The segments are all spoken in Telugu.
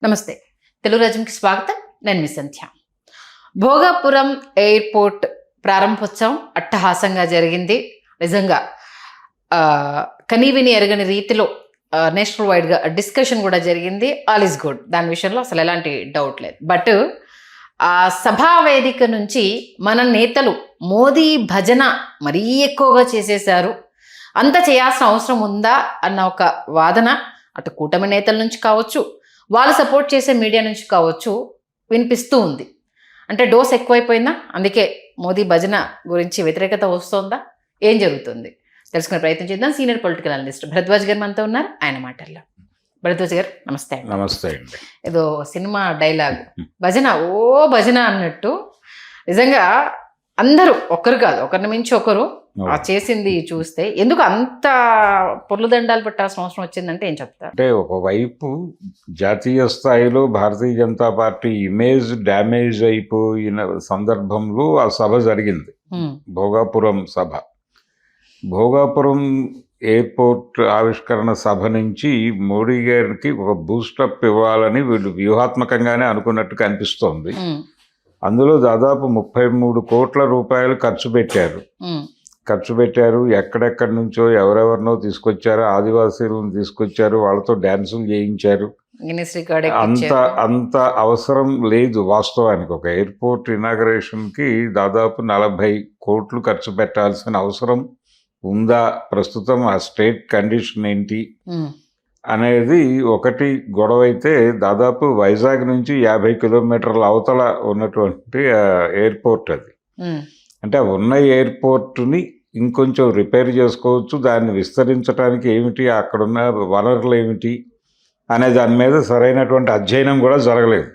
నమస్తే. తెలుగు రాజ్యంకి స్వాగతం. నేను మీ సంధ్య. భోగాపురం ఎయిర్పోర్ట్ ప్రారంభోత్సవం అట్టహాసంగా జరిగింది. నిజంగా కనీవిని ఎరగని రీతిలో నేషనల్ వైడ్గా డిస్కషన్ కూడా జరిగింది. All is good. దాని విషయంలో అసలు ఎలాంటి డౌట్ లేదు. బట్ ఆ సభా వేదిక నుంచి మన నేతలు మోదీ భజన మరీ ఎక్కువగా చేసేశారు. అంత చేయాల్సిన అవసరం ఉందా అన్న ఒక వాదన అటు కూటమి నేతల నుంచి కావచ్చు, వాళ్ళు సపోర్ట్ చేసే మీడియా నుంచి కావచ్చు వినిపిస్తూ ఉంది. అంటే డోస్ ఎక్కువైపోయిందా, అందుకే మోదీ భజన గురించి వ్యతిరేకత వస్తుందా, ఏం జరుగుతుంది తెలుసుకునే ప్రయత్నం చేద్దాం. సీనియర్ పొలిటికల్ అనలిస్ట్ భరద్వాజ్ గారు మనతో ఉన్నారు. ఆయన మాటల్లో. భరద్వాజ్ గారు నమస్తే. నమస్తే అండి. ఏదో సినిమా డైలాగ్ భజన ఓ భజన అన్నట్టు నిజంగా అందరూ ఒకరు కాదు, ఒకరిని మించి ఒకరు చేసింది చూస్తే ఎందుకు అంత పొర్లుదండాలు పెట్టాల్సిన అవసరం వచ్చిందంటే ఏం చెప్తారు? అంటే ఒకవైపు జాతీయ స్థాయిలో Bharatiya Janata party image damage అయిపోయిన సందర్భంలో ఆ సభ జరిగింది. భోగాపురం సభ. భోగాపురం ఎయిర్పోర్ట్ ఆవిష్కరణ సభ నుంచి మోడీ గారికి ఒక బూస్టప్ ఇవ్వాలని వీళ్ళు వ్యూహాత్మకంగానే అనుకున్నట్టు కనిపిస్తోంది. అందులో దాదాపు 33 కోట్ల రూపాయలు ఖర్చు పెట్టారు. ఎక్కడెక్కడి నుంచో ఎవరెవరినో తీసుకొచ్చారు, ఆదివాసీలను తీసుకొచ్చారు, వాళ్ళతో డ్యాన్సులు చేయించారు. అంత అవసరం లేదు వాస్తవానికి. ఒక ఎయిర్పోర్ట్ ఇనాగరేషన్కి దాదాపు 40 కోట్లు ఖర్చు పెట్టాల్సిన అవసరం ఉందా, ప్రస్తుతం ఆ స్టేట్ కండిషన్ ఏంటి అనేది ఒకటి గొడవ. అయితే దాదాపు వైజాగ్ నుంచి 50 కిలోమీటర్ల అవతల ఉన్నటువంటి ఎయిర్పోర్ట్ అది. అంటే ఉన్న ఎయిర్పోర్ట్ని ఇంకొంచెం రిపేర్ చేసుకోవచ్చు, దాన్ని విస్తరించడానికి ఏమిటి, అక్కడున్న వనరులు ఏమిటి అనే దాని మీద సరైనటువంటి అధ్యయనం కూడా జరగలేదు.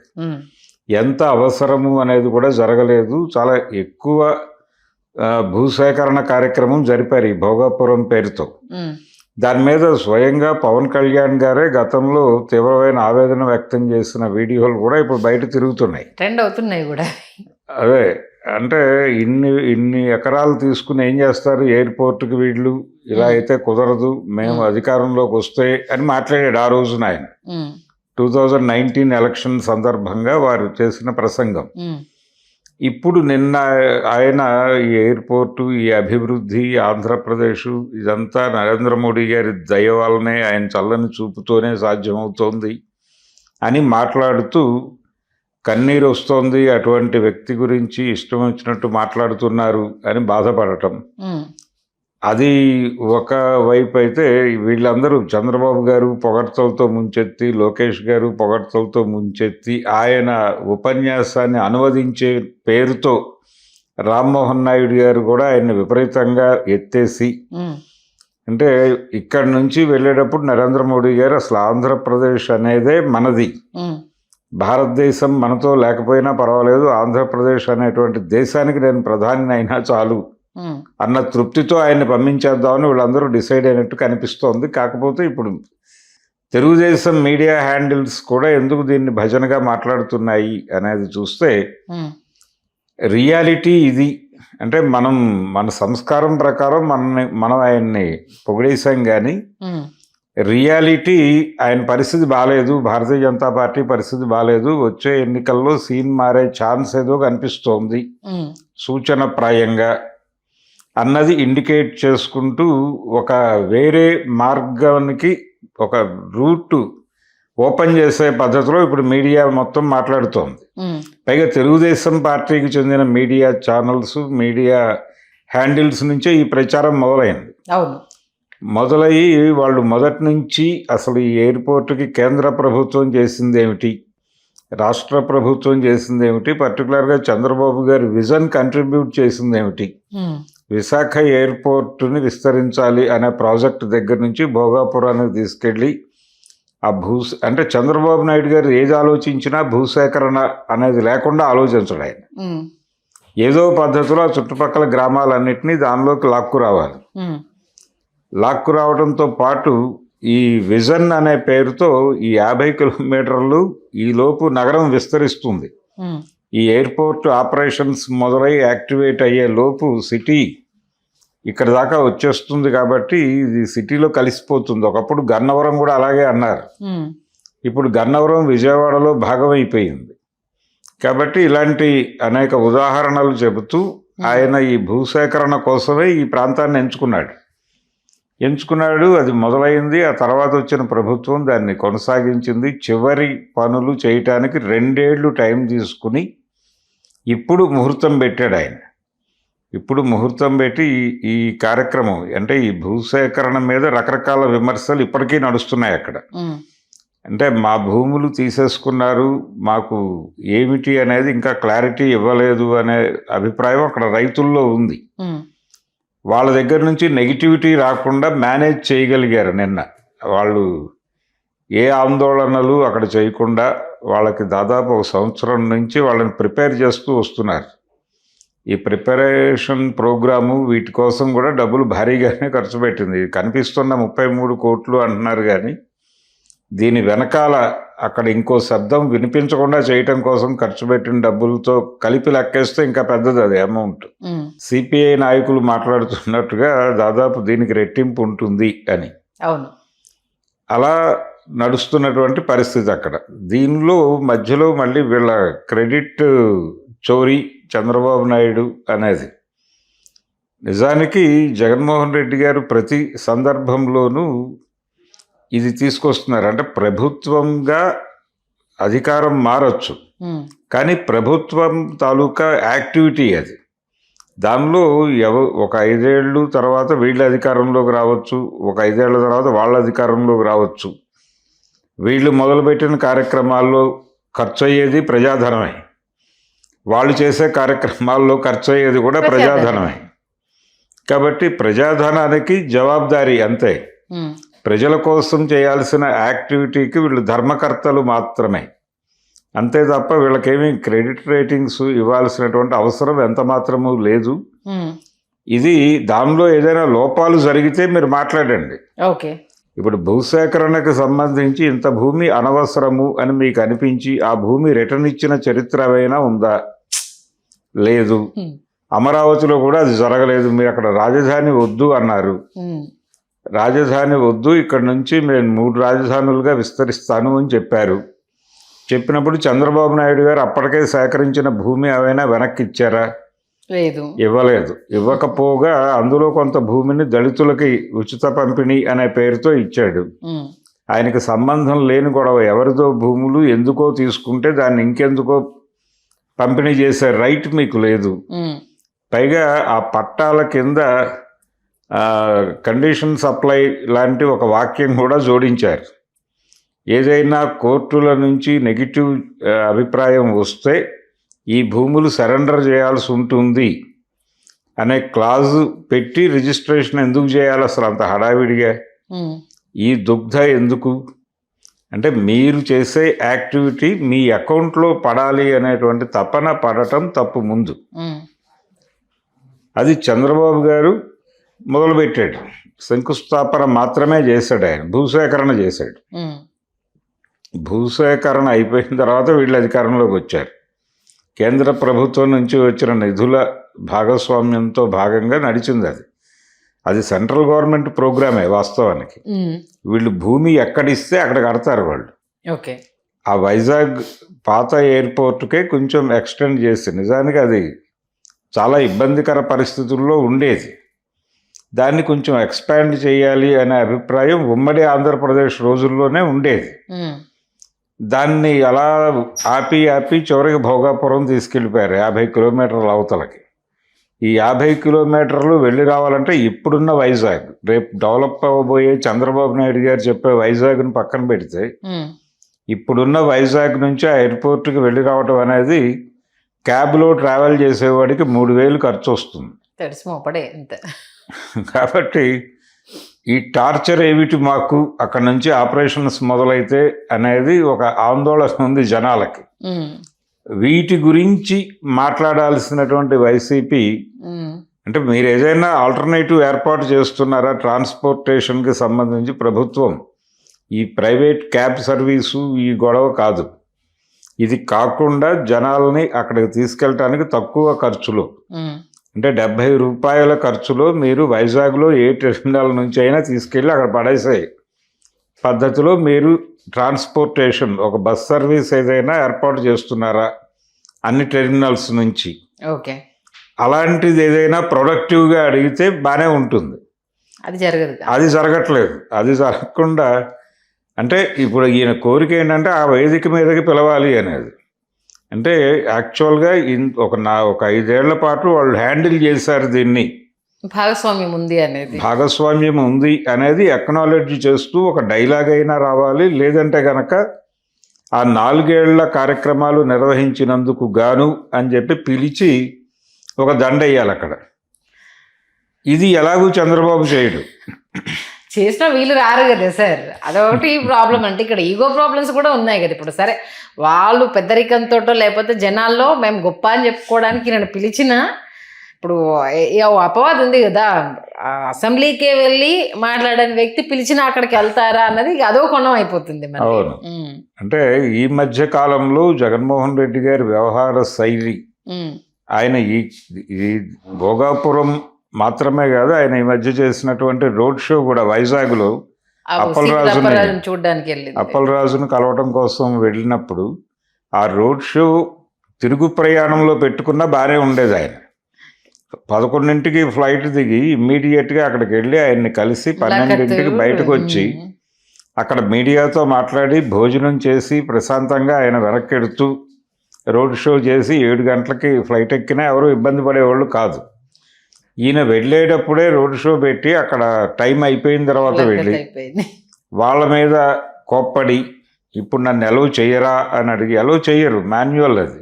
ఎంత అవసరము అనేది కూడా జరగలేదు. చాలా ఎక్కువ భూసేకరణ కార్యక్రమం జరిపారు ఈ భోగాపురం పేరుతో. దాని మీద స్వయంగా పవన్ కళ్యాణ్ గారే గతంలో తీవ్రమైన ఆవేదన వ్యక్తం చేసిన వీడియోలు కూడా ఇప్పుడు బయట తిరుగుతున్నాయి, ట్రెండ్ అవుతున్నాయి కూడా. అదే అంటే ఇన్ని ఎకరాలు తీసుకుని ఏం చేస్తారు ఎయిర్పోర్ట్కి వీళ్ళు, ఇలా అయితే కుదరదు, మేము అధికారంలోకి వస్తే అని మాట్లాడాడు ఆ రోజున ఆయన. 2019 ఎలక్షన్ సందర్భంగా వారు చేసిన ప్రసంగం. ఇప్పుడు నిన్న ఆయన ఈ ఎయిర్పోర్టు, ఈ అభివృద్ధి, ఆంధ్రప్రదేశ్ ఇదంతా నరేంద్ర మోడీ గారి దయ వల్లనే, ఆయన చల్లని చూపుతోనే సాధ్యమవుతోంది అని మాట్లాడుతూ కన్నీరు వస్తోంది, అటువంటి వ్యక్తి గురించి ఇష్టం వచ్చినట్టు మాట్లాడుతున్నారు అని బాధపడటం. అది ఒక వైపు అయితే వీళ్ళందరూ చంద్రబాబు గారు పొగడ్తలతో ముంచెత్తి, లోకేష్ గారు పొగడ్తలతో ముంచెత్తి, ఆయన ఉపన్యాసాన్ని అనువదించే పేరుతో రామ్మోహన్ నాయుడు గారు కూడా ఆయన్ని విపరీతంగా ఎత్తేసి, అంటే ఇక్కడి నుంచి వెళ్ళేటప్పుడు నరేంద్ర మోడీ గారు అసలు ఆంధ్రప్రదేశ్ అనేదే మనది, భారతదేశం మనతో లేకపోయినా పర్వాలేదు, ఆంధ్రప్రదేశ్ అనేటువంటి దేశానికి నేను ప్రధాని అయినా చాలు అన్న తృప్తితో ఆయన్ని పంపించేద్దామని వీళ్ళందరూ డిసైడ్ అయినట్టు కనిపిస్తోంది. కాకపోతే ఇప్పుడు తెలుగుదేశం మీడియా హ్యాండిల్స్ కూడా ఎందుకు దీన్ని భజనగా మాట్లాడుతున్నాయి అనేది చూస్తే రియాలిటీ ఇది. అంటే మన సంస్కారం ప్రకారం మనం ఆయన్ని పొగిడేశాం, కానీ రియాలిటీ ఆయన పరిస్థితి బాగాలేదు, భారతీయ జనతా పార్టీ పరిస్థితి బాగాలేదు, వచ్చే ఎన్నికల్లో సీన్ మారే ఛాన్స్ ఏదో కనిపిస్తోంది సూచనప్రాయంగా అన్నది ఇండికేట్ చేసుకుంటూ ఒక వేరే మార్గానికి ఒక రూట్ ఓపెన్ చేసే పద్ధతిలో ఇప్పుడు మీడియా మొత్తం మాట్లాడుతోంది. పైగా తెలుగుదేశం పార్టీకి చెందిన మీడియా ఛానల్స్, మీడియా హ్యాండిల్స్ నుంచే ఈ ప్రచారం మొదలైంది. మొదలయ్యి వాళ్ళు మొదటి నుంచి అసలు ఈ ఎయిర్పోర్టుకి కేంద్ర ప్రభుత్వం చేసింది ఏమిటి, రాష్ట్ర ప్రభుత్వం చేసింది ఏమిటి, పర్టికులర్గా చంద్రబాబు గారి విజన్ కంట్రిబ్యూట్ చేసింది ఏమిటి, విశాఖ ఎయిర్పోర్టుని విస్తరించాలి అనే ప్రాజెక్ట్ దగ్గర నుంచి భోగాపురానికి తీసుకెళ్ళి అంటే చంద్రబాబు నాయుడు గారు ఏది ఆలోచించినా భూసేకరణ అనేది లేకుండా ఆలోచించడు ఆయన. ఏదో పద్ధతిలో ఆ చుట్టుపక్కల గ్రామాలన్నింటినీ దానిలోకి లాక్కు రావడంతో పాటు ఈ విజన్ అనే పేరుతో ఈ 50 కిలోమీటర్లు ఈలోపు నగరం విస్తరిస్తుంది. ఈ ఎయిర్పోర్ట్ ఆపరేషన్స్ మొదలై యాక్టివేట్ అయ్యే లోపు సిటీ ఇక్కడ దాకా వచ్చేస్తుంది. కాబట్టి ఇది సిటీలో కలిసిపోతుంది. ఒకప్పుడు గన్నవరం కూడా అలాగే అన్నారు, ఇప్పుడు గన్నవరం విజయవాడలో భాగమైపోయింది. కాబట్టి ఇలాంటి అనేక ఉదాహరణలు చెబుతూ ఆయన ఈ భూసేకరణ కోసమే ఈ ప్రాంతాన్ని ఎంచుకున్నాడు. అది మొదలైంది. ఆ తర్వాత వచ్చిన ప్రభుత్వం దాన్ని కొనసాగించింది. చివరి పనులు చేయటానికి 2 ఏళ్ళు టైం తీసుకుని ఇప్పుడు ముహూర్తం పెట్టాడు ఆయన. ఇప్పుడు ముహూర్తం పెట్టి ఈ కార్యక్రమం అంటే ఈ భూసేకరణ మీద రకరకాల విమర్శలు ఇప్పటికీ నడుస్తున్నాయి అక్కడ. అంటే మా భూములు తీసేసుకున్నారు, మాకు ఏమిటి అనేది ఇంకా క్లారిటీ ఇవ్వలేదు అనే అభిప్రాయం అక్కడ రైతుల్లో ఉంది. వాళ్ళ దగ్గర నుంచి నెగిటివిటీ రాకుండా మేనేజ్ చేయగలిగారు నిన్న. వాళ్ళు ఏ ఆందోళనలు అక్కడ చేయకుండా వాళ్ళకి దాదాపు 1 సంవత్సరం నుంచి వాళ్ళని ప్రిపేర్ చేస్తూ వస్తున్నారు. ఈ ప్రిపరేషన్ ప్రోగ్రాము వీటి కోసం కూడా డబ్బులు భారీగానే ఖర్చు పెట్టింది. కనిపిస్తున్న 33 కోట్లు అంటున్నారు, కానీ దీని వెనకాల అక్కడ ఇంకో శబ్దం వినిపించకుండా చేయటం కోసం ఖర్చు పెట్టిన డబ్బులతో కలిపి లెక్కేస్తే ఇంకా పెద్దది అది అమౌంట్. సిపిఐ నాయకులు మాట్లాడుతున్నట్టుగా దాదాపు దీనికి రెట్టింపు ఉంటుంది అని. అవును, అలా నడుస్తున్నటువంటి పరిస్థితి అక్కడ. దీనిలో మధ్యలో మళ్ళీ వీళ్ళ క్రెడిట్ చోరీ చంద్రబాబు నాయుడు అనేది. నిజానికి జగన్మోహన్ రెడ్డి గారు ప్రతి సందర్భంలోనూ ఇది తీసుకొస్తున్నారు. అంటే ప్రభుత్వంగా అధికారం మారచ్చు, కానీ ప్రభుత్వం తాలూకా యాక్టివిటీ అది. దానిలో ఒక 5 ఏళ్ళు తర్వాత వీళ్ళ అధికారంలోకి రావచ్చు, ఒక 5 ఏళ్ల తర్వాత వాళ్ళ అధికారంలోకి రావచ్చు. వీళ్ళు మొదలుపెట్టిన కార్యక్రమాల్లో ఖర్చు అయ్యేది ప్రజాధనమే, వాళ్ళు చేసే కార్యక్రమాల్లో ఖర్చు అయ్యేది కూడా ప్రజాధనమే. కాబట్టి ప్రజాధనానికి జవాబుదారీ అంతే. ప్రజల కోసం చేయాల్సిన యాక్టివిటీకి వీళ్ళు ధర్మకర్తలు మాత్రమే, అంతే తప్ప వీళ్ళకేమీ క్రెడిట్ రేటింగ్స్ ఇవ్వాల్సినటువంటి అవసరం ఎంత మాత్రమూ లేదు. ఇది దానిలో ఏదైనా లోపాలు జరిగితే మీరు మాట్లాడండి. ఓకే, ఇప్పుడు భూసేకరణకు సంబంధించి ఇంత భూమి అనవసరము అని మీకు అనిపించి ఆ భూమి రిటర్న్ ఇచ్చిన చరిత్ర ఏమైనా ఉందా? లేదు. అమరావతిలో కూడా అది జరగలేదు. మీరు అక్కడ రాజధాని వద్దు అన్నారు. రాజధాని వద్దు, ఇక్కడ నుంచి నేను 3 రాజధానులుగా విస్తరిస్తాను అని చెప్పారు. చెప్పినప్పుడు చంద్రబాబు నాయుడు గారు అప్పటికే సేకరించిన భూమి ఏమైనా వెనక్కి ఇచ్చారా? లేదు, ఇవ్వలేదు. ఇవ్వకపోగా అందులో కొంత భూమిని దళితులకి ఉచిత పంపిణీ అనే పేరుతో ఇచ్చాడు. ఆయనకి సంబంధం లేని గొడవ. ఎవరిదో భూములు ఎందుకో తీసుకుంటే దాన్ని ఇంకెందుకో పంపిణీ చేసే రైట్ మీకు లేదు. పైగా ఆ పట్టాల కింద కండిషన్ సప్లై లాంటి ఒక వాక్యం కూడా జోడించారు. ఏదైనా కోర్టుల నుంచి నెగిటివ్ అభిప్రాయం వస్తే ఈ భూములు సరెండర్ చేయాల్సి ఉంటుంది అనే క్లాజు పెట్టి రిజిస్ట్రేషన్ ఎందుకు చేయాలి అసలు అంత హడావిడిగా? ఈ దుగ్ధ ఎందుకు? అంటే మీరు చేసే యాక్టివిటీ మీ అకౌంట్లో పడాలి అనేటువంటి తపన పడటం తప్పు. ముందు అది చంద్రబాబు గారు మొదలుపెట్టాడు. శంకుస్థాపన మాత్రమే చేశాడు ఆయన, భూసేకరణ చేశాడు. భూసేకరణ అయిపోయిన తర్వాత వీళ్ళు అధికారంలోకి వచ్చారు. కేంద్ర ప్రభుత్వం నుంచి వచ్చిన నిధుల భాగస్వామ్యంతో భాగంగా నడిచింది అది. అది సెంట్రల్ గవర్నమెంట్ ప్రోగ్రామే వాస్తవానికి. వీళ్ళు భూమి ఎక్కడిస్తే అక్కడ కడతారు వాళ్ళు. ఓకే, ఆ వైజాగ్ పాత ఎయిర్పోర్ట్కే కొంచెం ఎక్స్టెండ్ చేసి, నిజానికి అది చాలా ఇబ్బందికర పరిస్థితుల్లో ఉండేది, దాన్ని కొంచెం ఎక్స్పాండ్ చేయాలి అనే అభిప్రాయం ఉమ్మడి ఆంధ్రప్రదేశ్ రోజుల్లోనే ఉండేది. దాన్ని అలా ఆపి చివరికి భోగాపురం తీసుకెళ్ళిపోయారు 50 కిలోమీటర్ల అవతలకి. ఈ 50 కిలోమీటర్లు వెళ్ళి రావాలంటే ఇప్పుడున్న వైజాగ్, రేపు డెవలప్ అవ్వబోయే చంద్రబాబు నాయుడు గారు చెప్పే వైజాగ్ని పక్కన పెడితే ఇప్పుడున్న వైజాగ్ నుంచి ఆ ఎయిర్పోర్ట్కి వెళ్ళి రావటం అనేది క్యాబ్లో ట్రావెల్ చేసేవాడికి 3,000 ఖర్చు వస్తుంది. కాబట్టి ఈ టార్చర్ ఏమిటి మాకు అక్కడ నుంచి ఆపరేషన్స్ మొదలైతే అనేది ఒక ఆందోళన ఉంది జనాలకి. వీటి గురించి మాట్లాడాల్సినటువంటి వైసీపీ అంటే మీరు ఏదైనా ఆల్టర్నేటివ్ ఏర్పాటు చేస్తున్నారా ట్రాన్స్పోర్టేషన్కి సంబంధించి? ప్రభుత్వం ఈ ప్రైవేట్ క్యాబ్ సర్వీసు ఈ గొడవ కాదు. ఇది కాకుండా జనాల్ని అక్కడికి తీసుకెళ్ళటానికి తక్కువ ఖర్చులో, అంటే 70 రూపాయల ఖర్చులో మీరు వైజాగ్లో ఏ టెర్మినల్ నుంచి అయినా తీసుకెళ్ళి అక్కడ పడేసాయి. పద్ధతిలో మీరు ట్రాన్స్పోర్టేషన్ ఒక బస్ సర్వీస్ ఏదైనా ఏర్పాటు చేస్తున్నారా అన్ని టెర్మినల్స్ నుంచి? ఓకే. అలాంటిది ఏదైనా ప్రొడక్టివ్గా అడిగితే బాగానే ఉంటుంది. అది జరగదు. అది జరగట్లేదు. అది జరగకుండా అంటే ఇప్పుడు ఈయన కోరిక ఏంటంటే ఆ వేదిక మీదకి పిలవాలి అనేది. అంటే యాక్చువల్గా ఒక 5 ఏళ్ల పాటు వాళ్ళు హ్యాండిల్ చేశారు దీన్ని. భాగస్వామ్యం ఉంది అనేది. భాగస్వామ్యం ఉంది అనేది అక్నాలెడ్జ్ చేస్తూ ఒక డైలాగ్ అయినా రావాలి. లేదంటే కనుక ఆ 4 ఏళ్ల కార్యక్రమాలు నిర్వహించినందుకు గాను అని చెప్పి పిలిచి ఒక దండ వేయాలి అక్కడ. ఇది ఎలాగూ చంద్రబాబు చేయడు. చేసిన వీళ్ళు రారు కదా సార్, అదొకటి ప్రాబ్లం. అంటే ఇక్కడ ఈగో ప్రాబ్లమ్స్ కూడా ఉన్నాయి కదా. ఇప్పుడు సరే వాళ్ళు పెద్దరికంతో లేకపోతే జనాల్లో మేము గొప్ప అని చెప్పుకోవడానికి నన్ను పిలిచిన ఇప్పుడు అపవాదం ఉంది కదా, అసెంబ్లీకే వెళ్ళి మాట్లాడని వ్యక్తి పిలిచినా అక్కడికి వెళ్తారా అన్నది అదో కొనం అయిపోతుంది. అవును. అంటే ఈ మధ్య కాలంలో జగన్మోహన్ రెడ్డి గారి వ్యవహార శైలి, ఆయన ఈ భోగాపురం మాత్రమే కాదు, ఆయన ఈ మధ్య చేసినటువంటి రోడ్ షో కూడా వైజాగ్లో అప్పలరాజును కలవటం కోసం వెళ్ళినప్పుడు ఆ రోడ్ షో తిరుగు ప్రయాణంలో పెట్టుకున్నా బాగానే ఉండేది. ఆయన 11ంటికి ఫ్లైట్ దిగి ఇమ్మీడియట్గా అక్కడికి వెళ్ళి ఆయన్ని కలిసి 12ంటికి బయటకు వచ్చి అక్కడ మీడియాతో మాట్లాడి భోజనం చేసి ప్రశాంతంగా ఆయన వెనక్కెడుతూ రోడ్ షో చేసి 7 గంటలకి ఫ్లైట్ ఎక్కినా ఎవరు ఇబ్బంది పడేవాళ్ళు కాదు. ఈయన వెళ్ళేటప్పుడే రోడ్ షో పెట్టి అక్కడ టైం అయిపోయిన తర్వాత వెళ్ళి వాళ్ళ మీద కోప్పడి ఇప్పుడు నన్ను ఎలవ్ చేయరా అని అడిగి ఎలవ్ చేయరు, మాన్యువల్ అది.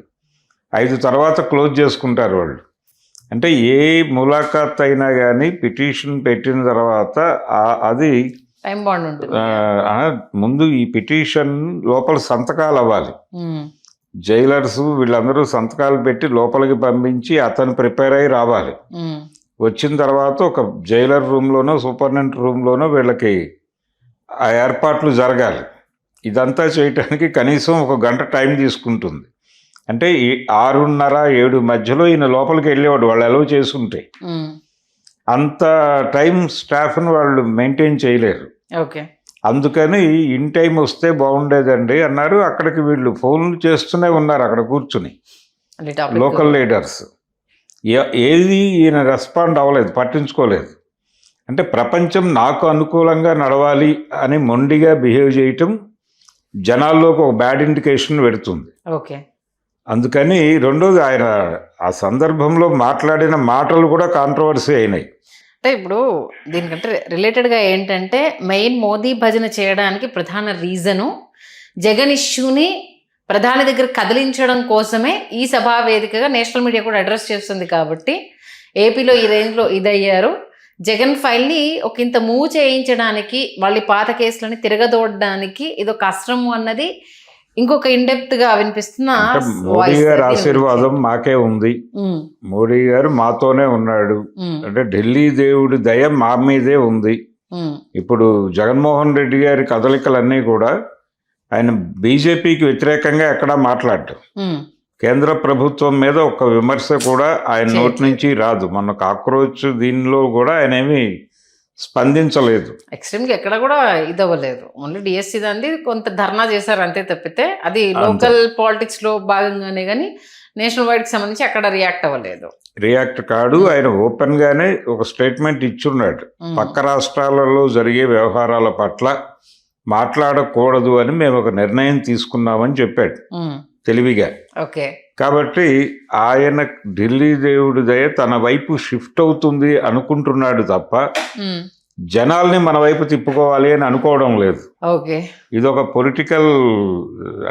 5 తర్వాత క్లోజ్ చేసుకుంటారు వాళ్ళు. అంటే ఏ ములాఖాత్ అయినా కానీ పిటిషన్ పెట్టిన తర్వాత అది టైం బాండ్ ఉంటుంది. ముందు ఈ పిటిషన్ లోపల సంతకాలు అవ్వాలి. జైలర్స్ వీళ్ళందరూ సంతకాలు పెట్టి లోపలికి పంపించి అతను ప్రిపేర్ అయ్యి రావాలి. వచ్చిన తర్వాత ఒక జైలర్ రూమ్లోనో సూపరింటెండెంట్ రూమ్లోనో వీళ్ళకి ఆ ఏర్పాట్లు జరగాలి. ఇదంతా చేయటానికి కనీసం 1 గంట టైం తీసుకుంటుంది. అంటే 6:30-7 మధ్యలో ఈయన లోపలికి వెళ్ళేవాడు వాళ్ళు అలౌ చేసుంటే. అంత టైం స్టాఫ్ని వాళ్ళు మెయింటైన్ చేయలేరు. ఓకే. అందుకని ఇన్ టైం వస్తే బాగుండేదండి అన్నారు. అక్కడికి వీళ్ళు ఫోన్లు చేస్తూనే ఉన్నారు అక్కడ కూర్చుని లోకల్ లీడర్స్. ఏది ఈయన రెస్పాండ్ అవ్వలేదు, పట్టించుకోలేదు. అంటే ప్రపంచం నాకు అనుకూలంగా నడవాలి అని మొండిగా బిహేవ్ చేయటం జనాల్లోకి ఒక బ్యాడ్ ఇండికేషన్ పెడుతుంది. ఓకే. అందుకని రెండోది ఆయన ఆ సందర్భంలో మాట్లాడిన మాటలు కూడా కాంట్రవర్సీ అయినాయి. అంటే ఇప్పుడు దీనికంటే రిలేటెడ్గా ఏంటంటే మెయిన్ మోదీ భజన చేయడానికి ప్రధాన రీజను జగన్ ఇష్యూని ప్రధాని దగ్గర కదిలించడం కోసమే ఈ సభా వేదికగా నేషనల్ మీడియా కూడా అడ్రస్ చేస్తుంది. కాబట్టి ఏపీలో ఈ రేంజ్లో ఇదయ్యారు. జగన్ ఫైల్ని ఒక ఇంత మూవ్ చేయించడానికి మళ్ళీ పాత కేసులని తిరగదోడడానికి ఇదొక అస్త్రము అన్నది ఇంకొక ఇండెప్త్గా వినిపిస్తున్న మోడీ గారి ఆశీర్వాదం మాకే ఉంది, మోడీ గారు మాతోనే ఉన్నాడు. అంటే ఢిల్లీ దేవుడి దయ మా మీదే ఉంది. ఇప్పుడు జగన్మోహన్ రెడ్డి గారి కదలికలన్నీ కూడా ఆయన బీజేపీకి వ్యతిరేకంగా ఎక్కడా మాట్లాడటం, కేంద్ర ప్రభుత్వం మీద ఒక విమర్శ కూడా ఆయన నోటి నుంచి రాదు. మొన్న కాక్రోచ్ దీనిలో కూడా ఆయన ఏమీ స్పందించలేదు. ఎక్స్ట్రీమ్గా ఎక్కడ కూడా ఇదవ్వలేదు. ఓన్లీ డిఎస్సి దాన్ని కొంత ధర్నా చేశారు అంతే తప్పితే అది లోకల్ పాలిటిక్స్లో భాగంగానే కానీ నేషనల్ వైడ్కి సంబంధించి అక్కడ రియాక్ట్ అవ్వలేదు. రియాక్ట్ కాడు. ఆయన ఓపెన్గానే ఒక స్టేట్మెంట్ ఇచ్చున్నాడు, పక్క రాష్ట్రాలలో జరిగే వ్యవహారాల పట్ల మాట్లాడకూడదు అని మేము ఒక నిర్ణయం తీసుకున్నామని చెప్పాడు తెలివిగా. ఓకే. కాబట్టి ఆయన ఢిల్లీ దేవుడి దయ తన వైపు షిఫ్ట్ అవుతుంది అనుకుంటున్నాడు తప్ప జనాల్ని మన వైపు తిప్పుకోవాలి అని అనుకోవడం లేదు. ఓకే. ఇదొక పొలిటికల్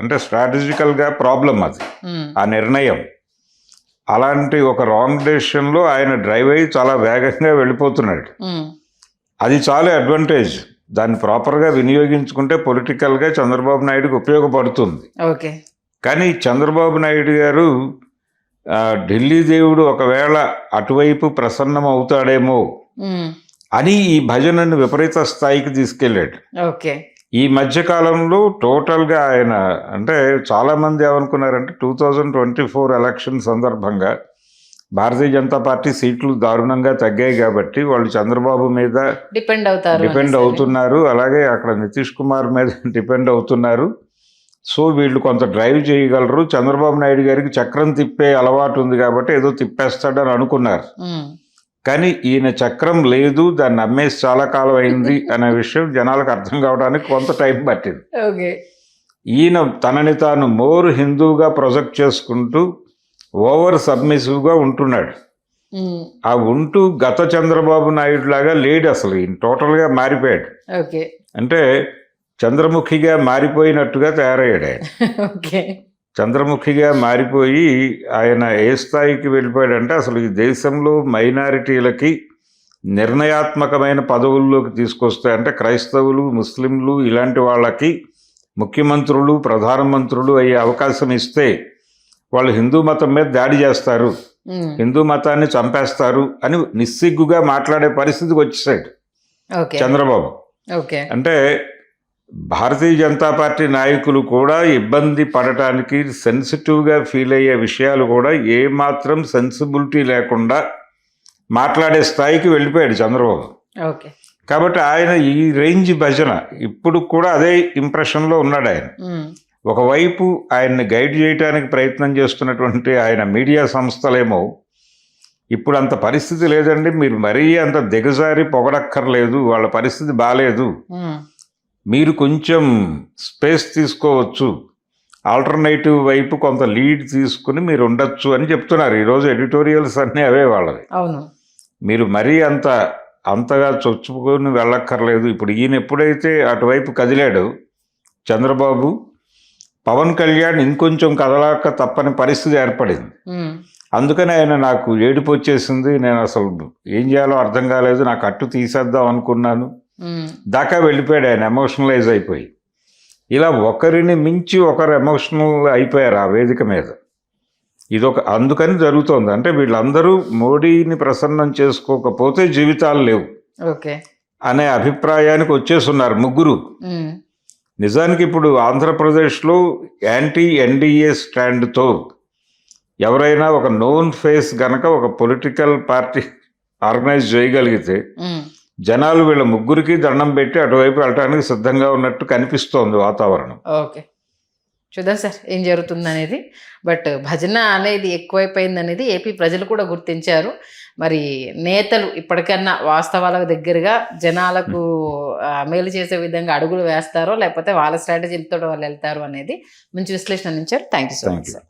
అంటే స్ట్రాటజికల్గా ప్రాబ్లం అది ఆ నిర్ణయం. అలాంటి ఒక రాంగ్ డెసిషన్లో ఆయన డ్రైవ్ అయ్యి చాలా వేగంగా వెళ్ళిపోతున్నాడు. అది చాలా అడ్వాంటేజ్. దాన్ని ప్రాపర్గా వినియోగించుకుంటే పొలిటికల్గా చంద్రబాబు నాయుడుకి ఉపయోగపడుతుంది. ఓకే. కానీ చంద్రబాబు నాయుడు గారు ఢిల్లీ దేవుడు ఒకవేళ అటువైపు ప్రసన్నం అవుతాడేమో అని ఈ భజనను విపరీత స్థాయికి తీసుకెళ్ళాడు. ఓకే. ఈ మధ్యకాలంలో టోటల్గా ఆయన అంటే చాలామంది ఏమనుకున్నారంటే 2024 ఎలక్షన్ సందర్భంగా భారతీయ జనతా పార్టీ సీట్లు దారుణంగా తగ్గాయి కాబట్టి వాళ్ళు చంద్రబాబు మీద డిపెండ్ అవుతారు డిపెండ్ అనేసి. అవుతున్నారు, అలాగే అక్కడ నితీష్ కుమార్ మీద డిపెండ్ అవుతున్నారు. సో వీళ్ళు కొంత డ్రైవ్ చేయగలరు, చంద్రబాబు నాయుడు గారికి చక్రం తిప్పే అలవాటు ఉంది కాబట్టి ఏదో తిప్పేస్తాడని అనుకున్నారు. ఉమ్. కానీ ఈయన చక్రం లేదు, దాన్ని అమ్మేసి చాలా కాలం అయింది అనే విషయం జనాలకు అర్థం కావడానికి కొంత టైం పట్టింది. ఓకే. ఈయన తనని తాను మోర్ హిందూగా ప్రొజెక్ట్ చేసుకుంటూ ఓవర్ సబ్మిసివ్గా ఉంటున్నాడు. ఉమ్. ఆ ఉంటూ గత చంద్రబాబు నాయుడు లాగా లేడు, అసలు ఈయన టోటల్గా మారిపోయాడు. ఓకే. అంటే చంద్రముఖిగా మారిపోయినట్టుగా తయారయ్యాడు ఆయన. ఓకే. చంద్రముఖిగా మారిపోయి ఆయన ఏ స్థాయికి వెళ్ళిపోయాడంటే అసలు ఈ దేశంలో మైనారిటీలకి నిర్ణయాత్మకమైన పదవుల్లోకి తీసుకొస్తే, అంటే క్రైస్తవులు, ముస్లింలు ఇలాంటి వాళ్ళకి ముఖ్యమంత్రులు, ప్రధానమంత్రులు అయ్యే అవకాశం ఇస్తే వాళ్ళు హిందూ మతం మీద దాడి చేస్తారు, ఉమ్. హిందూ మతాన్ని చంపేస్తారు అని నిస్సిగ్గుగా మాట్లాడే పరిస్థితికి వచ్చేసాడు ఓకే. చంద్రబాబు. ఓకే. అంటే భారతీయ జనతా పార్టీ నాయకులు కూడా ఇబ్బంది పడటానికి, సెన్సిటివ్గా ఫీల్ అయ్యే విషయాలు కూడా ఏమాత్రం సెన్సిబిలిటీ లేకుండా మాట్లాడే స్థాయికి వెళ్ళిపోయాడు చంద్రబాబు. ఓకే. కాబట్టి ఆయన ఈ రేంజ్ భజన ఇప్పుడు కూడా అదే ఇంప్రెషన్లో ఉన్నాడు ఆయన. ఉమ్. ఒకవైపు ఆయన్ని గైడ్ చేయడానికి ప్రయత్నం చేస్తున్నటువంటి ఆయన మీడియా సంస్థలేమో ఇప్పుడు అంత పరిస్థితి లేదండి, మీరు మరీ అంత దిగజారి పొగడక్కర్లేదు, వాళ్ళ పరిస్థితి బాగాలేదు, ఉమ్. మీరు కొంచెం స్పేస్ తీసుకోవచ్చు, ఆల్టర్నేటివ్ వైపు కొంత లీడ్ తీసుకుని మీరు ఉండొచ్చు అని చెప్తున్నారు. ఈరోజు ఎడిటోరియల్స్ అన్నీ అవే వాళ్ళవి. అవును. మీరు మరీ అంతగా చొచ్చుకొని వెళ్ళక్కర్లేదు. ఇప్పుడు ఈయన ఎప్పుడైతే అటువైపు కదిలాడో చంద్రబాబు, పవన్ కళ్యాణ్ ఇంకొంచెం కదలాక తప్పని పరిస్థితి ఏర్పడింది. ఉమ్. అందుకని ఆయన నాకు ఏడుపు వచ్చేసింది, నేను అసలు ఏం చేయాలో అర్థం కాలేదు, నాకు అట్టు తీసేద్దాం అనుకున్నాను ఉమ్. దాకా వెళ్ళిపోయాడు ఆయన, ఎమోషనలైజ్ అయిపోయి. ఇలా ఒకరిని మించి ఒకరు ఎమోషనల్ అయిపోయారు ఆ వేదిక మీద. అందుకని జరుగుతోంది. అంటే వీళ్ళందరూ మోడీని ప్రసన్నం చేసుకోకపోతే జీవితాలు లేవు ఓకే. అనే అభిప్రాయానికి వచ్చేస్తున్నారు ముగ్గురు. ఉమ్. నిజానికి ఇప్పుడు ఆంధ్రప్రదేశ్లో యాంటీ ఎన్డీఏ స్టాండ్తో ఎవరైనా ఒక నోన్ ఫేస్ గనక ఒక పొలిటికల్ పార్టీ ఆర్గనైజ్ చేయగలిగితే ఉమ్. జనాలు వీళ్ళ ముగ్గురికి దండం పెట్టి అటువైపు వెళ్ళటానికి సిద్ధంగా ఉన్నట్టు కనిపిస్తోంది వాతావరణం. ఓకే. చూద్దాం సార్ ఏం జరుగుతుంది అనేది. బట్ భజన అనేది ఎక్కువైపోయింది అనేది ఏపీ ప్రజలు కూడా గుర్తించారు. మరి నేతలు ఇప్పటికన్నా వాస్తవాలకు దగ్గరగా జనాలకు మేలు చేసే విధంగా అడుగులు వేస్తారో లేకపోతే వాళ్ళ స్ట్రాటజీలతో వాళ్ళు వెళ్తారో అనేది మంచి విశ్లేషణ అందించారు. Thank you so much sir.